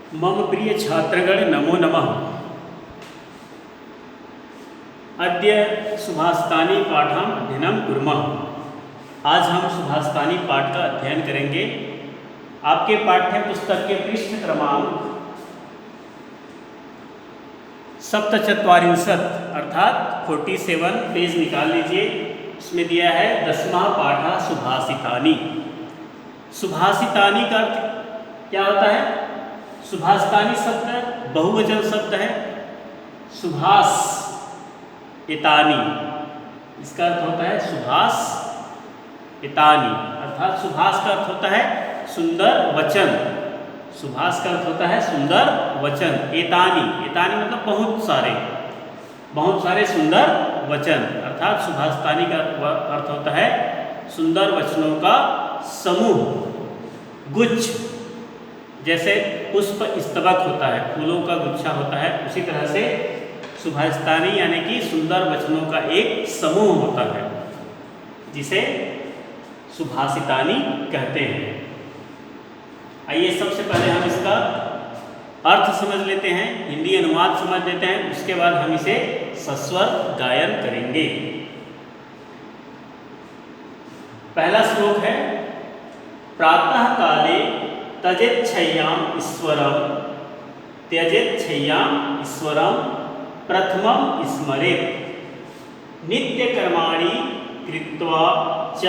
मम प्रिय छात्रगण नमो नमः। अद्य सुभाषितानि पाठम् अध्ययनं कुर्मः। आज हम सुभाषितानि पाठ का अध्ययन करेंगे। आपके पाठ्य पुस्तक के पृष्ठ क्रमांक 47 अर्थात 47 पेज निकाल लीजिए। इसमें दिया है 10वां पाठ सुभाषितानि। सुभाषितानि का अर्थ क्या होता है? सुभाषितानि शब्द बहुवचन शब्द है। सुभाष इतानी, इसका अर्थ होता है सुभाष इतानी, अर्थात सुभाष का अर्थ होता है सुंदर वचन। सुभाष का अर्थ होता है सुंदर वचन। एतानी, एतानी मतलब बहुत सारे सुंदर वचन, अर्थात सुभाषितानि का अर्थ होता है सुंदर वचनों का समूह, गुच्छ। जैसे पुष्प स्तबक होता है, फूलों का गुच्छा होता है, उसी तरह से सुभाषितानि यानी कि सुंदर वचनों का एक समूह होता है, जिसे सुभाषितानि कहते हैं। आइए सबसे पहले हम इसका अर्थ समझ लेते हैं, हिंदी अनुवाद समझ लेते हैं, उसके बाद हम इसे सस्वर गायन करेंगे। पहला श्लोक है, प्रातः काले त्यजेच्छय्याम् ईश्वरं, त्यजेच्छय्याम् ईश्वरं प्रथमं स्मरेत्, नित्यकर्माणि कृत्वा च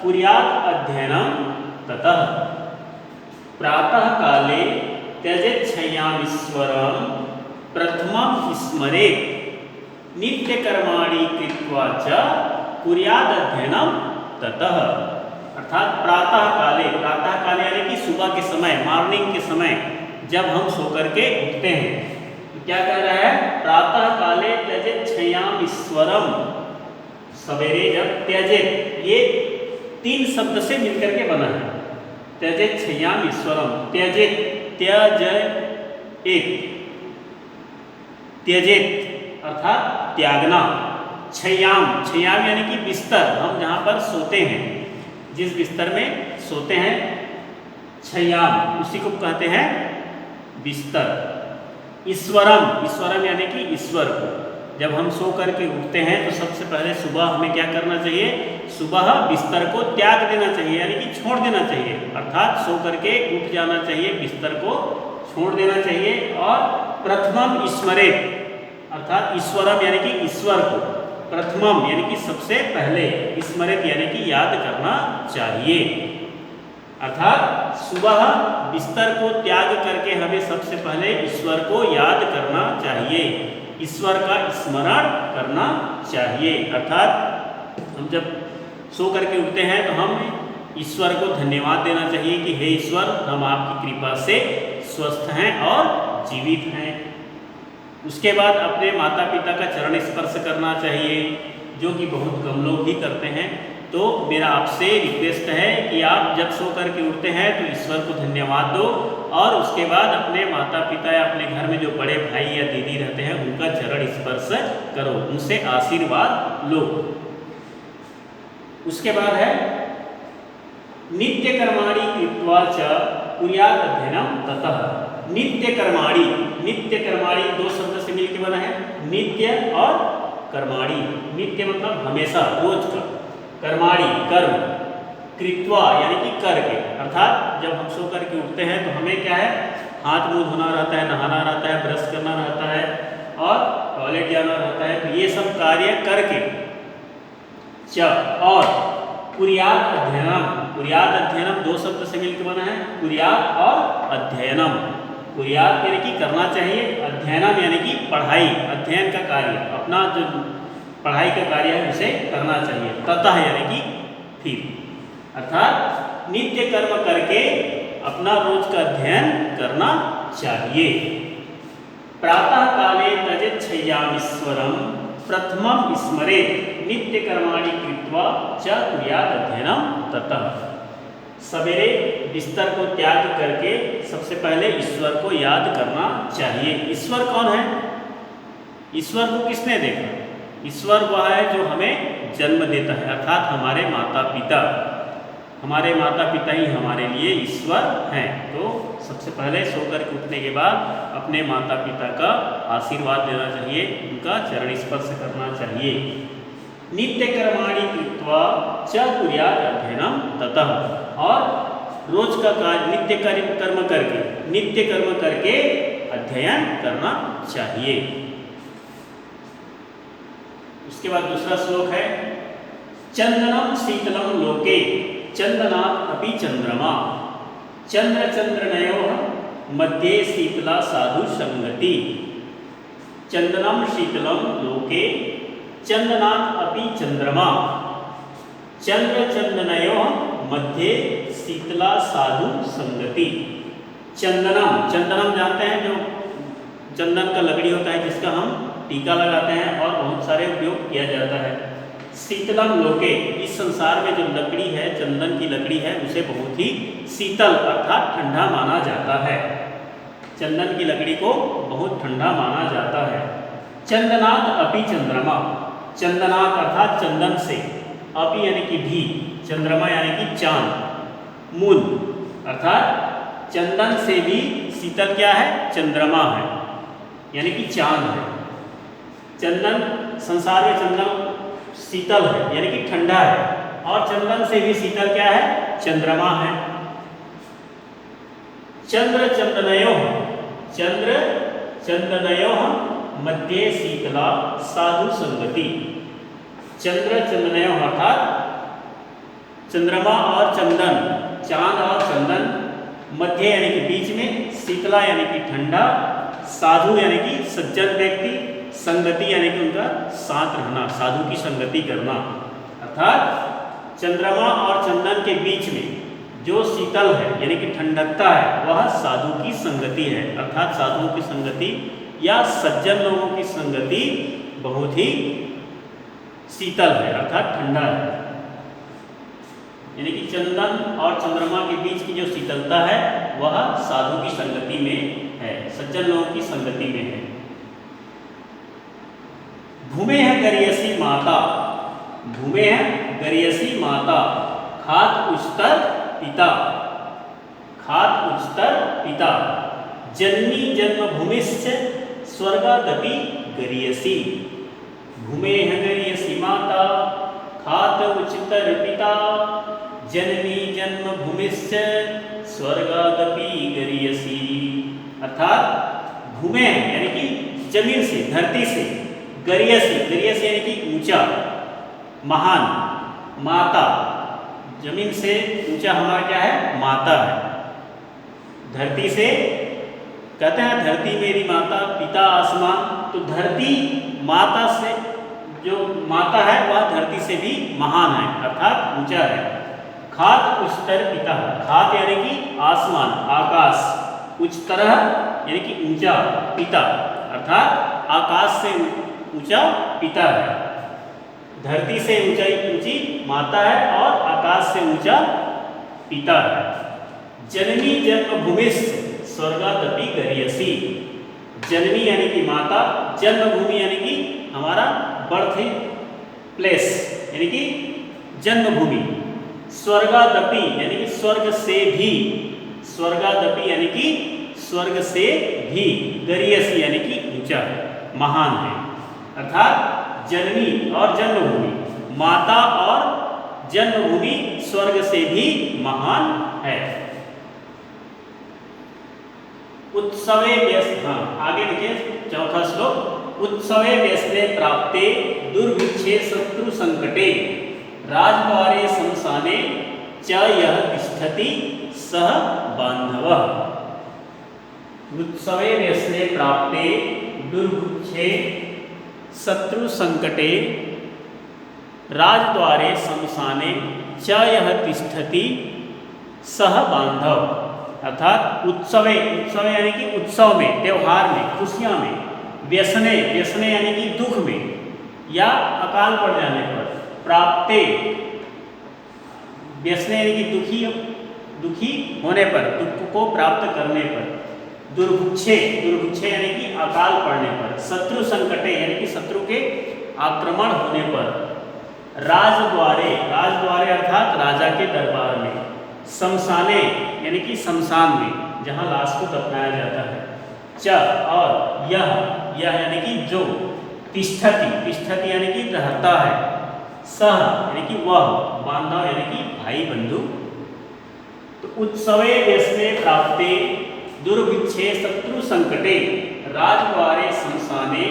कुर्यात् अध्ययनं ततः। प्रातः काले त्यजेच्छय्याम् ईश्वरं प्रथमं स्मरेत्, नित्यकर्माणि कृत्वा च कुर्यात् अध्ययनं ततः। अर्थात प्रातः काले यानी कि सुबह के समय, मॉर्निंग के समय जब हम सो करके उठते हैं, तो क्या कह रहा है? प्रातः काले त्यजेच्छय्याम् ईश्वरम, सवेरे जब त्यजेत, ये 3 शब्द से मिलकर के बना है। त्यजेच्छय्याम् ईश्वरम, त्यजेत, त्यजेत अर्थात त्यागना। छय्याम, छय्याम यानी कि बिस्तर, हम जहाँ पर सोते हैं, जिस बिस्तर में सोते हैं, छय्याम उसी को कहते हैं बिस्तर। ईश्वरम, ईश्वरम यानी कि ईश्वर को। जब हम सो करके उठते हैं तो सबसे पहले सुबह हमें क्या करना चाहिए? सुबह बिस्तर को त्याग देना चाहिए, यानी कि छोड़ देना चाहिए, अर्थात सो करके उठ जाना चाहिए, बिस्तर को छोड़ देना चाहिए। और प्रथमम स्मरेत, अर्थात ईश्वरम यानी कि ईश्वर को, प्रथमम यानी कि सबसे पहले, स्मृत यानी कि याद करना चाहिए। अर्थात सुबह बिस्तर को त्याग करके हमें सबसे पहले ईश्वर को याद करना चाहिए, ईश्वर का स्मरण करना चाहिए। अर्थात हम जब सो करके उठते हैं तो हम ईश्वर को धन्यवाद देना चाहिए कि हे ईश्वर, हम आपकी कृपा से स्वस्थ हैं और जीवित हैं। उसके बाद अपने माता पिता का चरण स्पर्श करना चाहिए, जो कि बहुत कम लोग ही करते हैं। तो मेरा आपसे रिक्वेस्ट है कि आप जब सो करके उठते हैं तो ईश्वर को धन्यवाद दो, और उसके बाद अपने माता पिता या अपने घर में जो बड़े भाई या दीदी रहते हैं उनका चरण स्पर्श करो, उनसे आशीर्वाद लो। उसके बाद है, नित्य कर्माणि कृत्वा च कुर्यात् अध्ययनं ततः। नित्य कर्माणि, नित्य कर्माणि 2 शब्द से मिलकर बना है, नित्य और कर्माणि। नित्य मतलब हमेशा, रोज का, कर्माणि कर्म, कृत्वा यानी कि करके, अर्थात जब हम सो करके उठते हैं तो हमें क्या है? हाथ मुंह धोना रहता है, नहाना रहता है, ब्रश करना रहता है और टॉयलेट जाना रहता है। तो ये सब कार्य करके च और कुर्यात् अध्ययनम, कुर्यात् अध्ययनम 2 शब्द से मिलकर बना है, कुर्यात् और अध्ययनम। कुर्यात् यानी कि करना चाहिए, अध्ययनम यानी कि पढ़ाई, अध्ययन का कार्य, अपना जो पढ़ाई का कार्य है उसे करना चाहिए। ततः यानी कि फिर, अर्थात नित्य कर्म करके अपना रोज का अध्ययन करना चाहिए। प्रातः काले त्यजेच्छय्याम् ईश्वरं प्रथमं स्मरेत्, नित्य कर्माणि कृत्वा च कुर्यात् अध्ययनं ततः। सवेरे बिस्तर को त्याग करके सबसे पहले ईश्वर को याद करना चाहिए। ईश्वर कौन है? ईश्वर को किसने देखा? ईश्वर वह है जो हमें जन्म देता है, अर्थात हमारे माता पिता। हमारे माता पिता ही हमारे लिए ईश्वर हैं। तो सबसे पहले सो करके उठने के बाद अपने माता पिता का आशीर्वाद देना चाहिए, उनका चरण स्पर्श करना चाहिए। नित्य कर्माणि कृत्वा च कुर्यात् अध्ययनम ततः, और रोज का कार्य नित्य कर्म करके अध्ययन करना चाहिए। उसके बाद दूसरा श्लोक है, चंदनम शीतलम लोके चंदनात् अपि चंद्रमा चंद्र चंद्रनयोः मध्ये शीतला साधु संगति। चंदनम शीतलम लोके चंदनात् अपि चंद्रमा चंद्र चंदनयोः मध्ये शीतला साधु संगति। चंदनम जानते हैं, जो चंदन का लकड़ी होता है जिसका हम टीका लगाते हैं और बहुत सारे उपयोग किया जाता है। शीतलम लोके, इस संसार में जो लकड़ी है, चंदन की लकड़ी है, उसे बहुत ही शीतल अर्थात ठंडा माना जाता है। चंदन की लकड़ी को बहुत ठंडा माना जाता है। चंदनात् अपि चंद्रमा, चंदनात् अर्थात चंदन से, अपि यानी कि भी, चंद्रमा यानी कि चांद, मून अर्थात चंदन से भी शीतल क्या है, चंद्रमा है, यानी कि चांद है। चंदन, संसार में चंदन शीतल है यानी कि ठंडा है, और चंदन से भी शीतल क्या है, चंद्रमा है। चंद्र चंदनयोः मध्ये शीतला साधु संगति। चंद्र चंदनयोः अर्थात चंद्रमा और चंदन, चांद और चंदन, मध्य यानी कि बीच में, शीतला यानी कि ठंडा, साधु यानी कि सज्जन व्यक्ति, संगति यानी कि उनका साथ रहना, साधु की संगति करना। अर्थात चंद्रमा और चंदन के बीच में जो शीतल है यानी कि ठंडकता है, वह साधु की संगति है। अर्थात साधुओं की संगति या सज्जन लोगों की संगति बहुत ही शीतल है अर्थात ठंडा है। यानी कि चंदन और चंद्रमा के बीच की जो शीतलता है वह साधु की संगति में है, सज्जन लोगों की संगति में है। भूमेह गरियसी माता, भूमेह गरियसी माता, खात उच्चतर पिता, खात उच्चतर पिता, जननी जन्मभूमिश्च स्वर्गादपि गरियसी। भूमेह गरियसी माता, खात उच्चतर पिता, जननी जन्मभूमिश्च स्वर्गादपि गरियसी। अर्थात भूमे यानी कि जमीन से, धरती से, गरियसी, गरियसी यानी कि ऊंचा, महान, माता, जमीन से ऊंचा हमारा क्या है, माता है। धरती से कहते हैं धरती मेरी माता, पिता आसमान, तो धरती माता से, जो माता है वह धरती से भी महान है अर्थात ऊंचा है। खात उच्चतर पिता, खात यानी कि आसमान, आकाश, उच्चतर यानी कि ऊंचा, पिता अर्थात आकाश से ऊंचा पिता है। धरती से ऊंची माता है और आकाश से ऊंचा पिता है। जननी जन्मभूमिश्च स्वर्गादपि गरियसी। जननी यानी कि माता, जन्मभूमि यानी कि हमारा बर्थ प्लेस यानी कि जन्मभूमि, स्वर्गादपि यानी कि स्वर्ग से भी, स्वर्गादपि यानी कि स्वर्ग से भी, गरियसी यानी कि ऊंचा है, महान है। अर्थात जननी और जन्मभूमि, माता और जन्मभूमि स्वर्ग से भी महान है। उत्सवे व्यस्त, हाँ आगे देखिए चौथा श्लोक। उत्सवे व्यस्ते प्राप्ते दुर्भिक्षे शत्रु संकटे राजद्वारे शमशाने च यः तिष्ठति सः बान्धवः। उत्सवे व्यस्ते प्राप्ते दुर्भिक्षे शत्रु संकटे राजद्वारे शमशाने च यः तिष्ठति सः बान्धव। अर्थात उत्सवे, उत्सव यानी कि उत्सव में, त्योहार में, खुशियां में, व्यसने, व्यसने यानी कि दुख में या अकाल पड़ जाने पर, प्राप्ते व्यसने यानी कि दुखी होने पर, दुख को प्राप्त करने पर, दुर्भिक्षे, दुर्भिक्षे यानी कि अकाल पड़ने पर, शत्रु संकटे यानी कि शत्रु के आक्रमण होने पर, राजद्वारे, राजद्वारे अर्थात राजा के दरबार में, शमशाने यानी कि शमशान में जहाँ लाश को दफनाया जाता है, च और यह यानी कि जो, तिष्ठति, तिष्ठति यानी कि रहता है, सह यानी कि वह, बांधव यानी कि भाई बंधु। तो उत्सवे व्यसने प्राप्ते दुर्भिक्षे शत्रु संकटे राजद्वारे शमशाने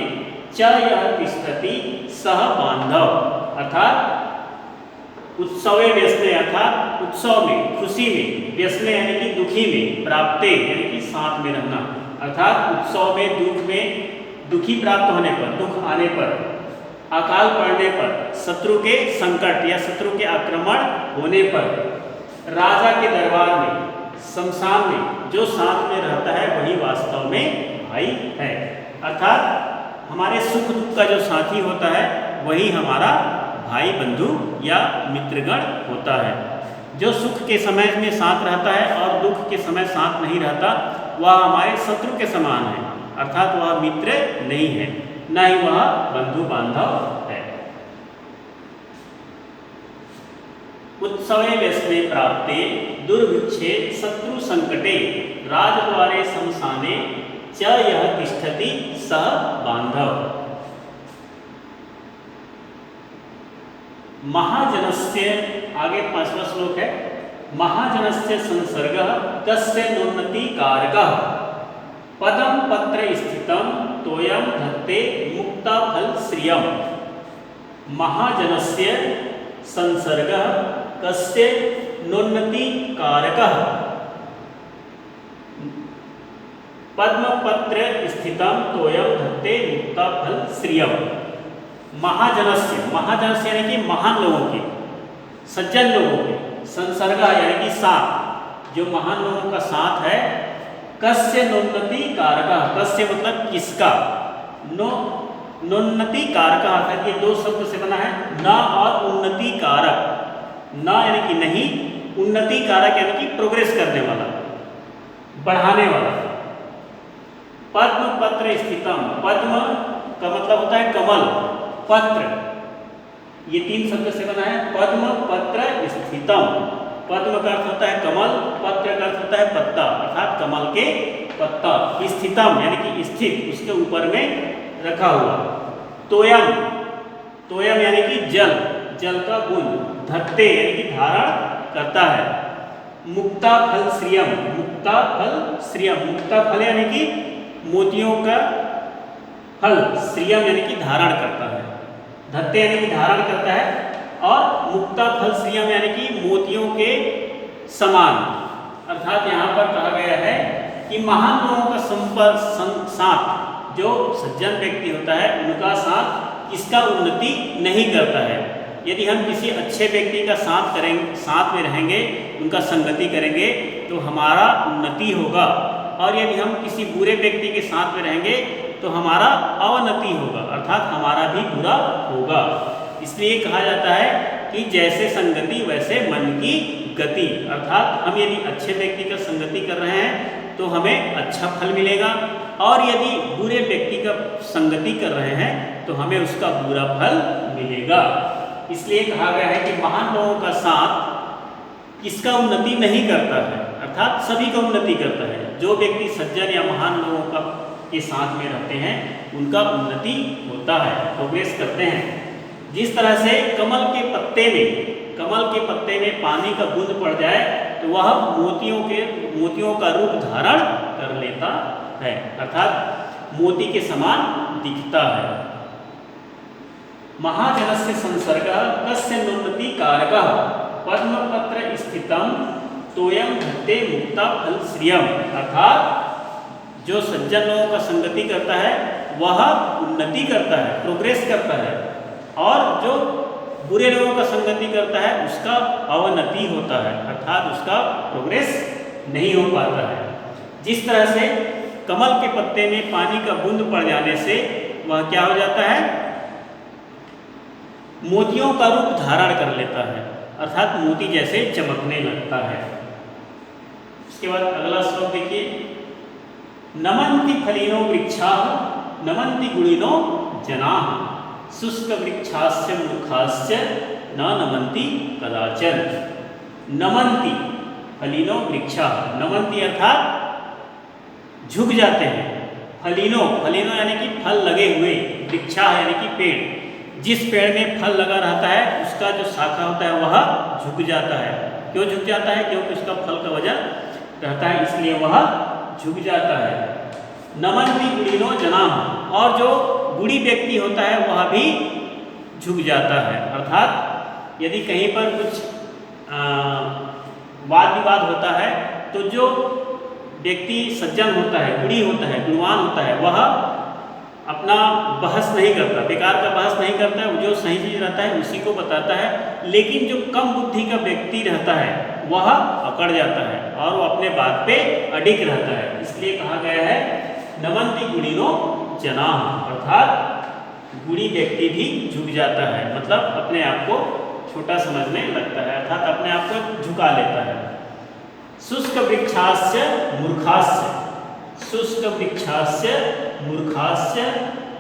च यह तिष्ठति सह बांधव। अर्थात उत्सवे व्यसने अर्थात उत्सव में, खुशी में, व्यसने यानी कि दुखी में, प्राप्ते यानी कि साथ में रहना, अर्थात उत्सव में, दुख में, दुखी प्राप्त होने पर, दुख आने पर, अकाल पड़ने पर, शत्रु के संकट या शत्रु के आक्रमण होने पर, राजा के दरबार में, शमशान में जो साथ में रहता है वही वास्तव में भाई है। अर्थात हमारे सुख दुख का जो साथी होता है वही हमारा भाई बंधु या मित्रगण होता है। जो सुख के समय में साथ रहता है और दुख के समय साथ नहीं रहता वह हमारे शत्रु के समान है, अर्थात वह मित्र नहीं है, न ही वह बंधु बांधव है। उत्सवे व्यसने प्राप्ते दुर्भिक्षे शत्रु संकटे राजद्वारे शमशाने च यह तिष्ठति सह बांधव। महाजनस्य, आगे 5वां श्लोक है, महाजनस्य संसर्गः तस्य नोन्नति कारकः पदम पत्र स्थितम तोयम धत्ते मुक्ता फल श्रियम। महाजनस्य संसर्गः तस्य नोन्नति कारकः पद्म पत्र स्थितम तोयम धत्ते मुक्ता फल श्रियम। महाजनस्य, महाजनस्य यानी कि महान लोगों के, सज्जन लोगों के, संसर्ग यानी कि साथ, जो महान लोगों का साथ है, कस्य नोन्नति कारका, कस्य मतलब किसका, नो नोन्नति कारका अर्थात ये दो शब्द से बना है, न और उन्नति कारक, न यानी कि नहीं, उन्नति कारक यानी कि प्रोग्रेस करने वाला, बढ़ाने वाला। पद्म पत्र स्थितम, पद्म का मतलब होता है कमल, पत्र, ये 3 शब्द से बना है, पद्म पत्र स्थितम, पद्म का अर्थ होता है कमल, पत्र का अर्थ होता है पत्ता, अर्थात कमल के पत्ता, स्थितम यानी कि स्थित, उसके ऊपर में रखा हुआ। तोयम, तोयम यानी कि जल, जल का बूंद, धत्ते यानी कि धारण करता है, मुक्ता फल श्रियम, मुक्ता फल श्रियम, मुक्ता फल यानी कि मोतियों का फल, श्रियम यानी कि धारण करता है, धत्ते यानी कि धारण करता है, और मुक्ता फल श्रियम यानी कि मोतियों के समान। अर्थात यहाँ पर कहा गया है कि महान लोगों का संपर्क, साथ, जो सज्जन व्यक्ति होता है उनका साथ इसका उन्नति नहीं करता है। यदि हम किसी अच्छे व्यक्ति का साथ करेंगे, साथ में रहेंगे, उनका संगति करेंगे तो हमारा उन्नति होगा, और यदि हम किसी बुरे व्यक्ति के साथ में रहेंगे तो हमारा अवनति होगा, अर्थात हमारा भी बुरा होगा। इसलिए कहा जाता है कि जैसे संगति वैसे मन की गति, अर्थात हम यदि अच्छे व्यक्ति का संगति कर रहे हैं तो हमें अच्छा फल मिलेगा, और यदि बुरे व्यक्ति का संगति कर रहे हैं तो हमें उसका बुरा फल मिलेगा। इसलिए कहा गया है कि महान लोगों का साथ किसका उन्नति नहीं करता है, अर्थात सभी का उन्नति करता है। जो व्यक्ति सज्जन या महान लोगों का के साथ में रहते हैं उनका उन्नति होता है, प्रोग्रेस करते हैं। जिस तरह से कमल के पत्ते में पानी का बूंद पड़ जाए तो वह मोतियों का रूप धारण कर लेता है, अर्थात मोती के समान दिखता है। महाजनस्य संसर्गः तस्य नोन्नति कारकः पद्मपत्र स्थितम तोयम धत्ते मुक्ता फल श्रियम। अर्थात जो सज्जन लोगों का संगति करता है वह उन्नति करता है, प्रोग्रेस करता है, और जो बुरे लोगों का संगति करता है उसका अवनति होता है, अर्थात उसका प्रोग्रेस नहीं हो पाता है। जिस तरह से कमल के पत्ते में पानी का बूंद पड़ जाने से वह क्या हो जाता है, मोतियों का रूप धारण कर लेता है, अर्थात मोती जैसे चमकने लगता है। इसके बाद अगला श्लोक देखिए, नमन्ति फलिनो वृक्षाः नमन्ति गुणिनो जनाः शुष्क वृक्षास्य मूर्खास्य न नमन्ति कदाचन। नमन्ति फलिनो वृक्षा, नमन्ति अर्थात झुक जाते हैं। फलिनो, फलिनो यानी कि फल लगे हुए, वृक्षा यानी कि पेड़, जिस पेड़ में फल लगा रहता है उसका जो शाखा होता है वह झुक जाता है। क्यों झुक जाता है? क्योंकि उसका फल का वजन रहता है, इसलिए वह झुक जाता है। नमन्ति गुणिनो जनाः, और जो गुणी व्यक्ति होता है वह भी झुक जाता है। अर्थात यदि कहीं पर कुछ वाद विवाद होता है तो जो व्यक्ति सज्जन होता है, गुणी होता है, गुणवान होता है, वह अपना बहस नहीं करता, बेकार का बहस नहीं करता है, जो सही चीज रहता है उसी को बताता है। लेकिन जो कम बुद्धि का व्यक्ति रहता है वह अकड़ जाता है और वो अपने बात पे अडिग रहता है। इसलिए कहा गया है नमन्ति गुणिनो जनाः, अर्थात गुणी व्यक्ति भी झुक जाता है, मतलब अपने आप को छोटा समझने लगता है, अर्थात अपने आप को झुका लेता है। शुष्क वृक्षास्य मूर्खास्य, शुष्क वृक्षास्य मूर्खास्य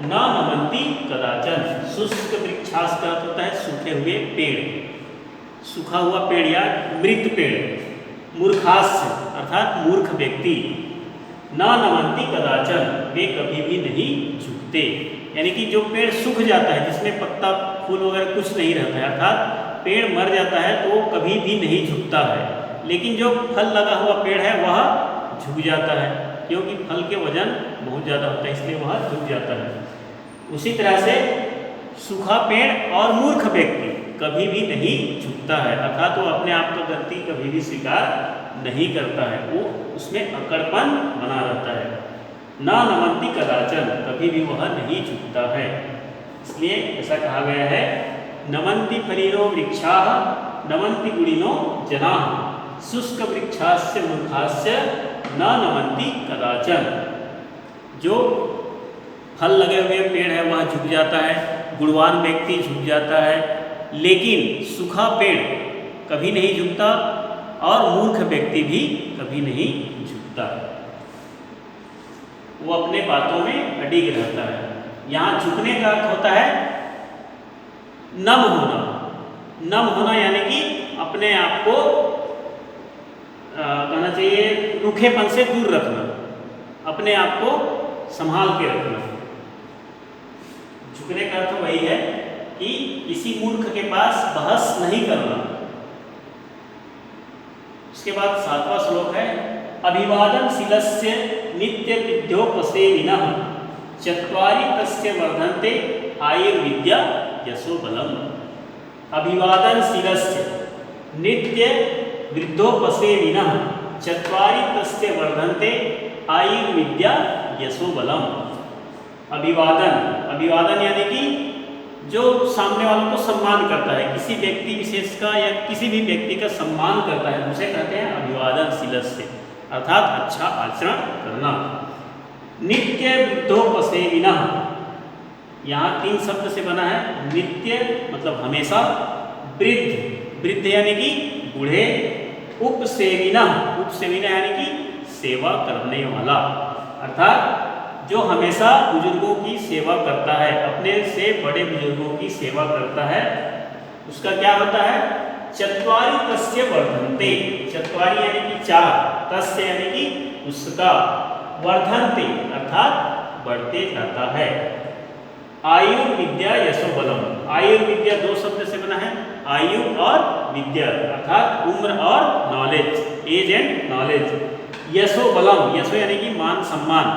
न नमन्ति कदाचन। शुष्क वृक्षास्य का अर्थ होता है सूखे हुए पेड़, सूखा हुआ पेड़ या मृत पेड़। मूर्खास्य अर्थात मूर्ख व्यक्ति, न नमन्ति कदाचन, वे कभी भी नहीं झुकते। यानी कि जो पेड़ सूख जाता है, जिसमें पत्ता फूल वगैरह कुछ नहीं रहता है, अर्थात पेड़ मर जाता है तो वो कभी भी नहीं झुकता है। लेकिन जो फल लगा हुआ पेड़ है वह झुक जाता है, क्योंकि फल के वजन बहुत ज़्यादा होता है, इसलिए वह झुक जाता है। उसी तरह से सूखा पेड़ और मूर्ख व्यक्ति कभी भी नहीं झुकता है, अर्थात वो अपने आप को गलती कभी भी स्वीकार नहीं करता है, वो उसमें अकड़पन बना रहता है। न नमन्ति कदाचन, कभी भी वह नहीं झुकता है। इसलिए ऐसा कहा गया है नमन्ति फलिनो वृक्षाः नमन्ति गुणिनो जनाः शुष्क वृक्षास्य मूर्खास्य न नमन्ति कदाचन। जो फल लगे हुए पेड़ है वह झुक जाता है, गुणवान व्यक्ति झुक जाता है, लेकिन सूखा पेड़ कभी नहीं झुकता और मूर्ख व्यक्ति भी कभी नहीं झुकता, वो अपने बातों में अडिग रहता है। यहाँ झुकने का अर्थ होता है नम होना। नम होना यानी कि अपने आप को कहना चाहिए रूखेपन से दूर रखना, अपने आप को संभाल के रखना। झुकने का अर्थ वही है कि किसी मूर्ख के पास बहस नहीं करना। उसके बाद 7वां श्लोक है अभिवादनशीलस्य नित्य विद्योपसेविनः चत्वारि तस्य वर्धन्ते आयुर्विद्या यशो बलम्। अभिवादनशीलस्य नित्य वृद्धोपसेविनः चत्वारि तस्य वर्धन्ते आयुर्विद्या यशो बलम्। अभिवादन, अभिवादन यानी कि जो सामने वालों को सम्मान करता है, किसी व्यक्ति विशेष का या किसी भी व्यक्ति का सम्मान करता है, उसे कहते हैं अभिवादनशीलस्य, अर्थात अच्छा आचरण करना। नित्य वृद्धोपसेविनः, यहाँ 3 शब्द से बना है। नित्य मतलब हमेशा, वृद्ध, वृद्ध यानी कि बूढ़े, उपसेविनः, उपसेविनः यानी कि सेवा करने वाला, अर्थात जो हमेशा बुजुर्गों की सेवा करता है, अपने से बड़े बुजुर्गों की सेवा करता है, उसका क्या होता है? चत्वारि तस्य वर्धन्ते, चत्वारि यानी कि 4, तस्य यानी कि उसका, वर्धन्ते अर्थात बढ़ते जाता है। आयुर्विद्या यशो बलम, आयुर्विद्या 2 शब्द से बना है, आयु और विद्या अर्थात उम्र और नॉलेज, एज एंड नॉलेज। यशो बलम, यशो यानी कि मान सम्मान,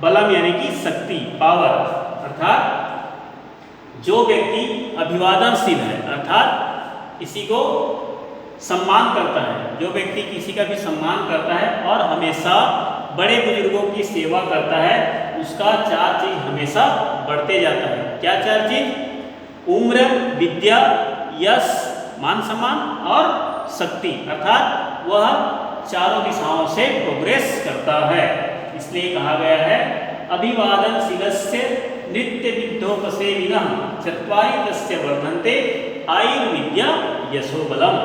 बलम यानी कि शक्ति, पावर, अर्थात जो व्यक्ति अभिवादनशील है, अर्थात किसी को सम्मान करता है, जो व्यक्ति किसी का भी सम्मान करता है और हमेशा बड़े बुजुर्गों की सेवा करता है, उसका 4 चीज हमेशा बढ़ते जाता है। क्या 4 चीज? उम्र, विद्या, यश, मान सम्मान और शक्ति, अर्थात वह चारों दिशाओं से प्रोग्रेस करता है। इसलिए कहा गया है अभिवादनशीलस्य नित्य विद्योपसेविनः चत्वारि तस्य वर्धन्ते आयुर्विद्या यशो बलम्।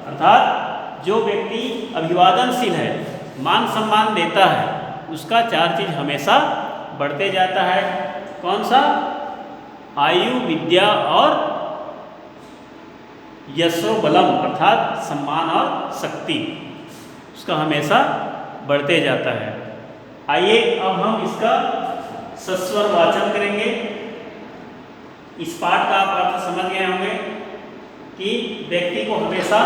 अर्थात जो व्यक्ति अभिवादनशील है, मान सम्मान देता है, उसका 4 चीज हमेशा बढ़ते जाता है। कौन सा? आयु, विद्या और यशो बलम अर्थात सम्मान और शक्ति उसका हमेशा बढ़ते जाता है। आइए अब हम इसका सस्वर वाचन करेंगे। इस पाठ का आप अर्थ समझ गए होंगे कि व्यक्ति को हमेशा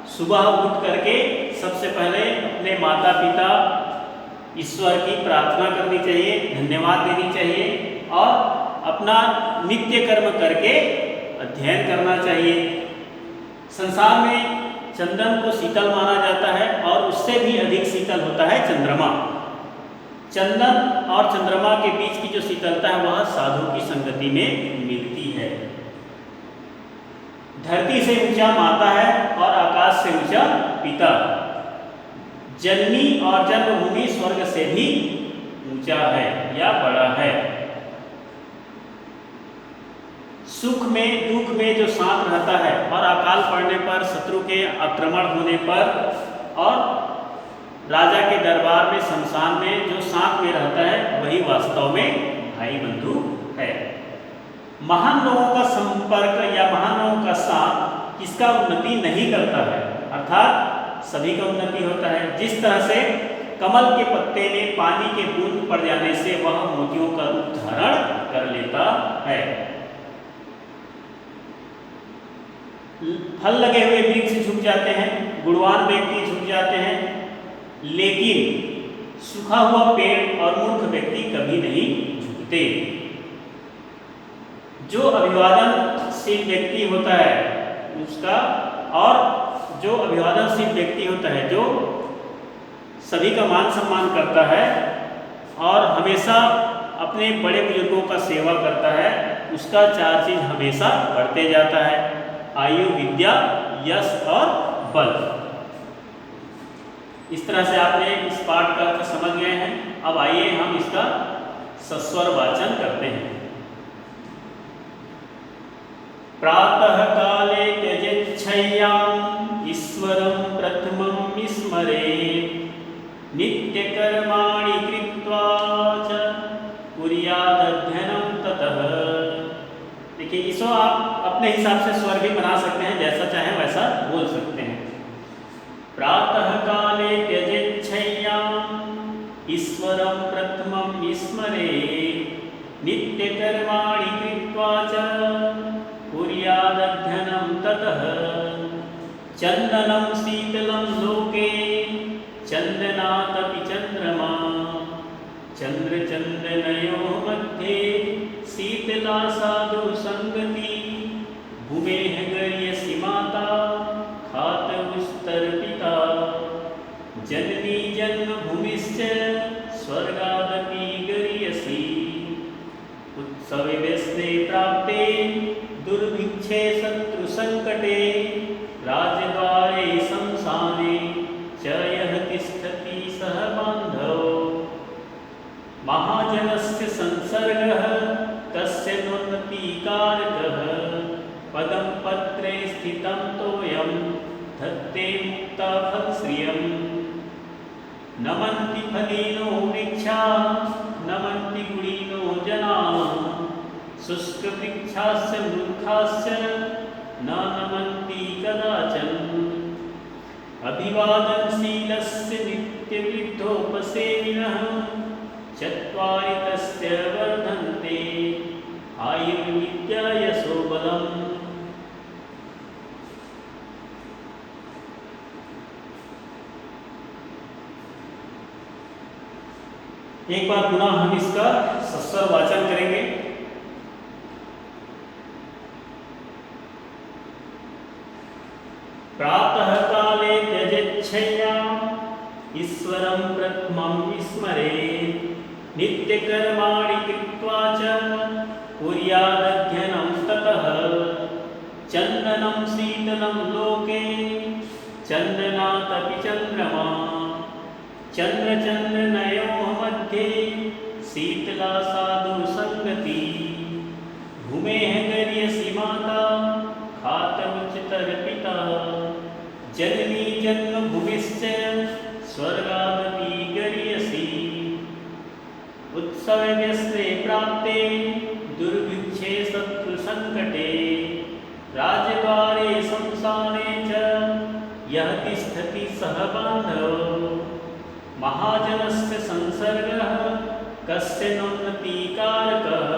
सुबह उठ करके सबसे पहले अपने माता पिता ईश्वर की प्रार्थना करनी चाहिए, धन्यवाद देनी चाहिए और अपना नित्य कर्म करके अध्ययन करना चाहिए। संसार में चंदन को शीतल माना जाता है और उससे भी अधिक शीतल होता है चंद्रमा। चंदन और चंद्रमा के बीच की जो शीतलता है वह साधु की संगति में मिलती है। धरती से ऊंचा माता है और आकाश से ऊंचा पिता। जननी और जन्मभूमि स्वर्ग से भी ऊंचा है या बड़ा है। सुख में दुख में जो साथ रहता है और अकाल पड़ने पर, शत्रु के आक्रमण होने पर और राजा के दरबार में, शमशान में जो साथ में रहता है वही वास्तव में भाई बंधु है। महान लोगों का संपर्क या महान लोगों का साथ किसका उन्नति नहीं करता है, अर्थात सभी का उन्नति होता है। जिस तरह से कमल के पत्ते में पानी के बूंद पड़ जाने से वह मोतियों का रूप धारण कर लेता है। फल लगे हुए वृक्ष झुक जाते हैं, गुणवान व्यक्ति झुक जाते हैं, लेकिन सूखा हुआ पेड़ और मूर्ख व्यक्ति कभी नहीं झुकते। जो अभिवादनशील व्यक्ति होता है उसका, और जो अभिवादनशील व्यक्ति होता है जो सभी का मान सम्मान करता है और हमेशा अपने बड़े बुजुर्गों का सेवा करता है, उसका चार चीज हमेशा बढ़ते जाता है: आयु, विद्या, यश और बल। इस तरह से आपने इस पाठ का अर्थ समझ गए हैं। अब आइए हम इसका सस्वर वाचन करते हैं। प्रातः काले त्यजेच्छय्याम् ईश्वरं प्रथमं स्मरेत् नित्य कर्माणि कृत्वा च कुर्यादध्ययनं ततः। देखिए, इसको आप अपने हिसाब से स्वर भी बना सकते हैं, जैसा चाहें वैसा बोल सकते हैं। प्रातः काले त्यजेच्छय्याम् ईश्वरं प्रथमं स्मरेत् नित्य कर्माणि कृत्वा च कुर्यादध्ययनं ततः। चन्दनं शीतलं लोके चन्दनादपि चन्द्रमा चन्द्रचन्दनयोः मध्ये शीतला साधु संगति। भूमेः गर्यसि माता खातमुस्तर्पिता जननी जन्मभूमिश्च स्वर्गादपि गर्यसि। उत्सवे व्यस्ते प्राप्ते दुर्भिक्षे शत्रुसङ्कटे राजद्वारे शमशाने च यः तिष्ठति सः बान्धवो। महाजनस्य संसर्गः तस्य नोन्नतिकारकः पदं पत्रे स्थितं तोयं धत्ते मुक्ताफलश्रियम्। नमन्ति फलिनो वृक्षा नमन्ति गुणिनो जनाः शुष्कवृक्षास्य मूर्खाश्च न नमन्ति कदाचन। अभिवादनशीलस्य नित्यवृद्धोपसेविनः चत्वारि तस्य वर्धन्ते आयुर्विद्या यशो बलम्। एक बार पुनः हम इसका सस्वर वाचन करेंगे। प्रातः काले त्यजेच्छय्याम् ईश्वरं प्रथमं स्मरेत् नित्य कर्माणि कृत्वा च कुर्यादध्ययनं ततः। चन्दनं शीतलं लोके चन्दनादपि चन्द्रमा चन्द्रचन्द्रनयोः मध्ये शीतला साधु संगति। भूमेः गर्यसि माता खातमुच्चतर्पिता जननी जन्मभूमिश्च स्वर्गादपि गर्यसि। उत्सवे व्यस्ते प्राप्ते दुर्भिक्षे शत्रुसङ्कटे राजद्वारे सह बान्धवो महाजनस्य संसर्गः कस्य नोन्नतिकारकः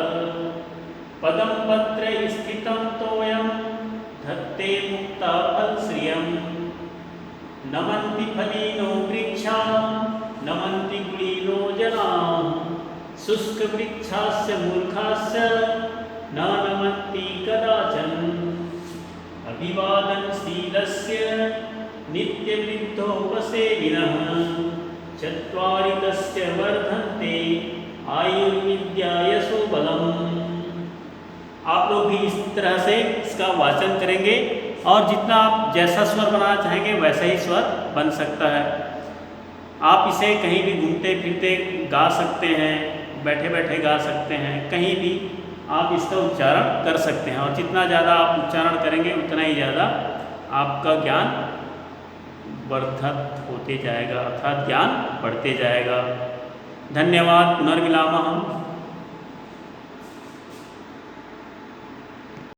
पदं पत्रे स्थितं तोयं धत्ते मुक्ताफलश्रियम् नमन्ति फलिनो वृक्षा नमन्ति गुणिनो जनाः शुष्कवृक्षास्य मूर्खास्य न नमन्ति कदाचन अभिवादनशीलस्य नित्यवृद्धोपसेविनः चत्वारि तस्य वर्धन्ते आयुर्विद्या यशो बलम्। आप लोग भी इस तरह से इसका वाचन करेंगे और जितना आप जैसा स्वर बनाना चाहेंगे वैसा ही स्वर बन सकता है। आप इसे कहीं भी घूमते फिरते गा सकते हैं, बैठे बैठे गा सकते हैं, कहीं भी आप इसका उच्चारण कर सकते हैं और जितना ज़्यादा आप उच्चारण करेंगे उतना ही ज़्यादा आपका ज्ञान वर्धत होते जाएगा अर्थात ज्ञान बढ़ते जाएगा। धन्यवाद। पुनर्मिलामः।